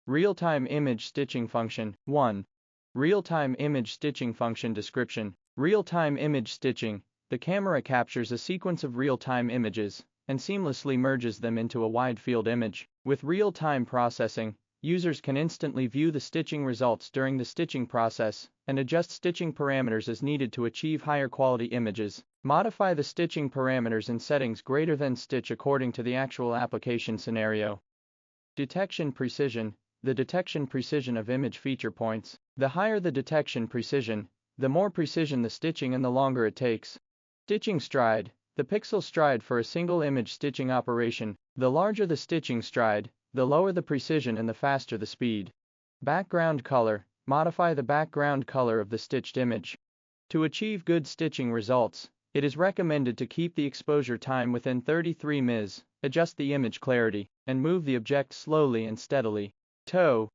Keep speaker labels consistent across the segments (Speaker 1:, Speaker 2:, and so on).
Speaker 1: Real-time image stitching function. 1. Real-time image stitching function description. Real-time image stitching. The camera captures a sequence of real-time images and seamlessly merges them into a wide-field image. With real-time processing, users can instantly view the stitching results during the stitching process and adjust stitching parameters as needed to achieve higher quality images. Modify the stitching parameters in settings greater than stitch according to the actual application scenario. Detection precision. The detection precision of image feature points. The higher the detection precision, the more precision the stitching and the longer it takes. Stitching stride. The pixel stride for a single image stitching operation. The larger the stitching stride, the lower the precision and the faster the speed. Background color. Modify the background color of the stitched image. To achieve good stitching results, it is recommended to keep the exposure time within 33 ms, adjust the image clarity, and move the object slowly and steadily. Toe.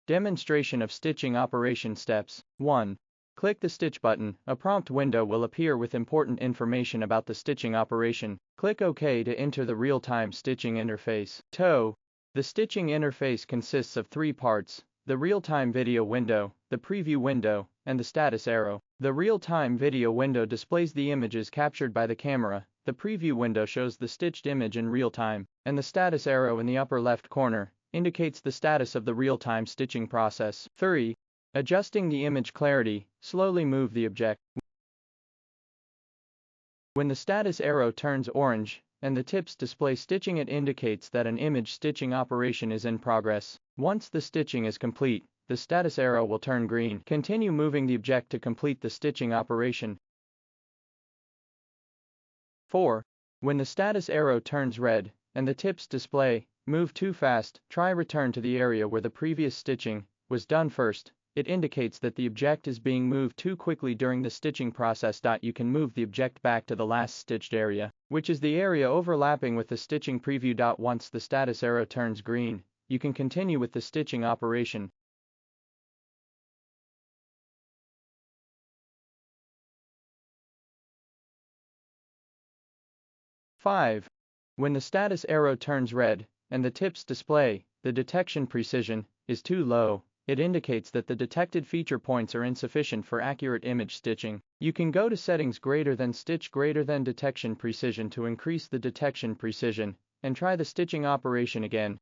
Speaker 1: Demonstration of stitching operation steps. 1. Click the Stitch button. A prompt window will appear with important information about the stitching operation. Click OK to enter the real-time stitching interface. Toe. The stitching interface consists of 3 parts: the real-time video window, the preview window, and the status arrow. The real-time video window displays the images captured by the camera, the preview window shows the stitched image in real time, and the status arrow in the upper left corner indicates the status of the real-time stitching process. 3. Adjusting the image clarity. Slowly move the object. When the status arrow turns orange and the tips display stitching, it indicates that an image stitching operation is in progress. Once the stitching is complete, the status arrow will turn green. Continue moving the object to complete the stitching operation. 4. When the status arrow turns red and the tips display move too fast, try return to the area where the previous stitching was done first. It indicates that the object is being moved too quickly during the stitching process. You can move the object back to the last stitched area, which is the area overlapping with the stitching preview. Once the status arrow turns green, you can continue with the stitching operation. Five. When the status arrow turns red and the tips display, the detection precision is too low. It indicates that the detected feature points are insufficient for accurate image stitching. You can go to settings greater than stitch greater than detection precision to increase the detection precision, and try the stitching operation again.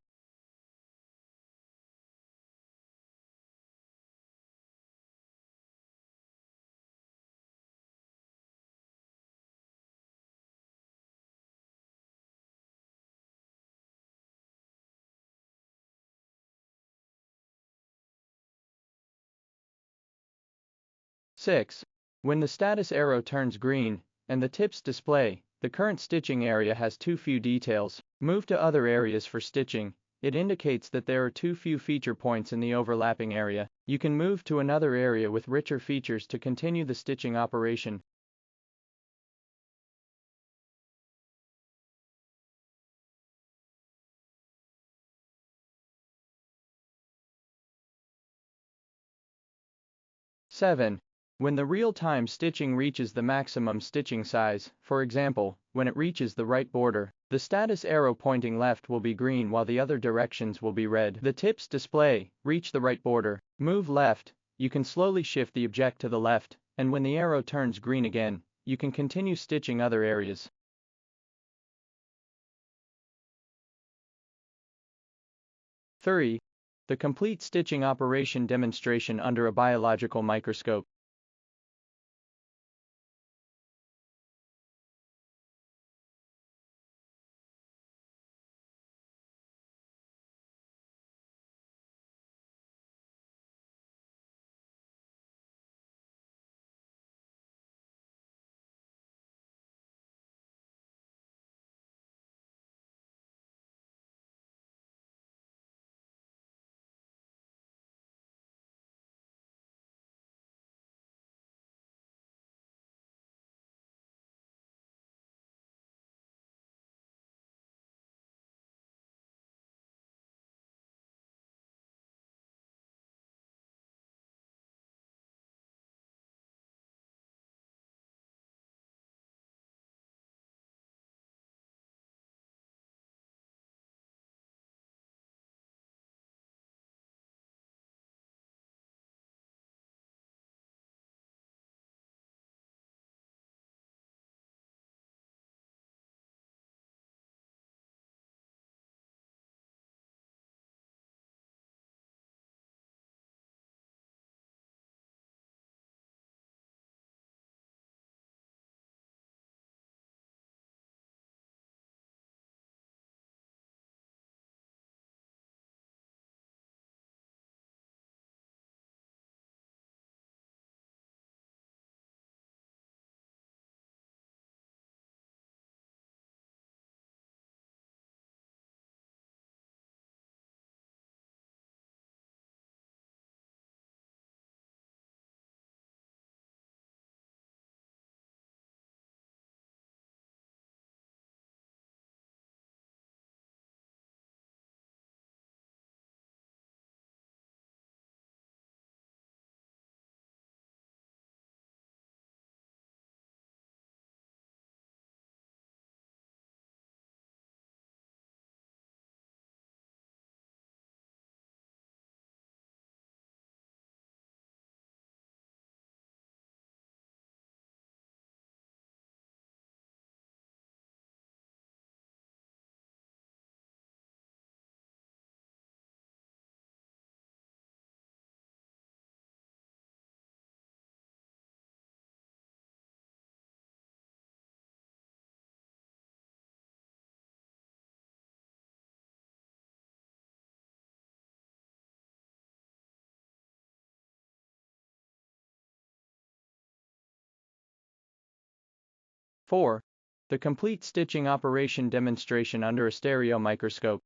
Speaker 1: Six. When the status arrow turns green and the tips display, the current stitching area has too few details. Move to other areas for stitching. It indicates that there are too few feature points in the overlapping area. You can move to another area with richer features to continue the stitching operation. Seven. When the real-time stitching reaches the maximum stitching size, for example, when it reaches the right border, the status arrow pointing left will be green while the other directions will be red. The tips display reach the right border. Move left. You can slowly shift the object to the left, and when the arrow turns green again, you can continue stitching other areas. 3. The complete stitching operation demonstration under a biological microscope. 4. The complete stitching operation demonstration under a stereo microscope.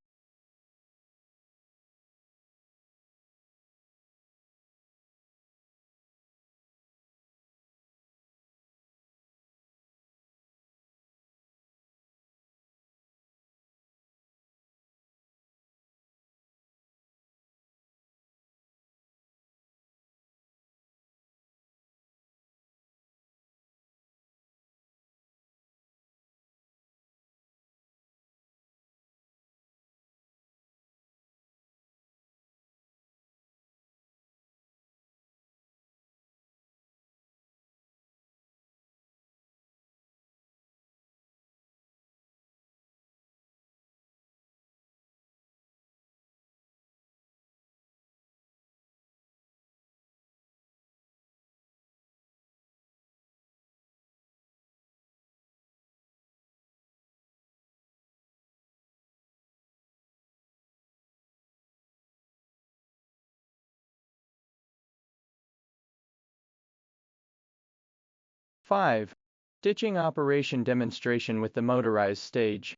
Speaker 1: Five. Stitching operation demonstration with the motorized stage.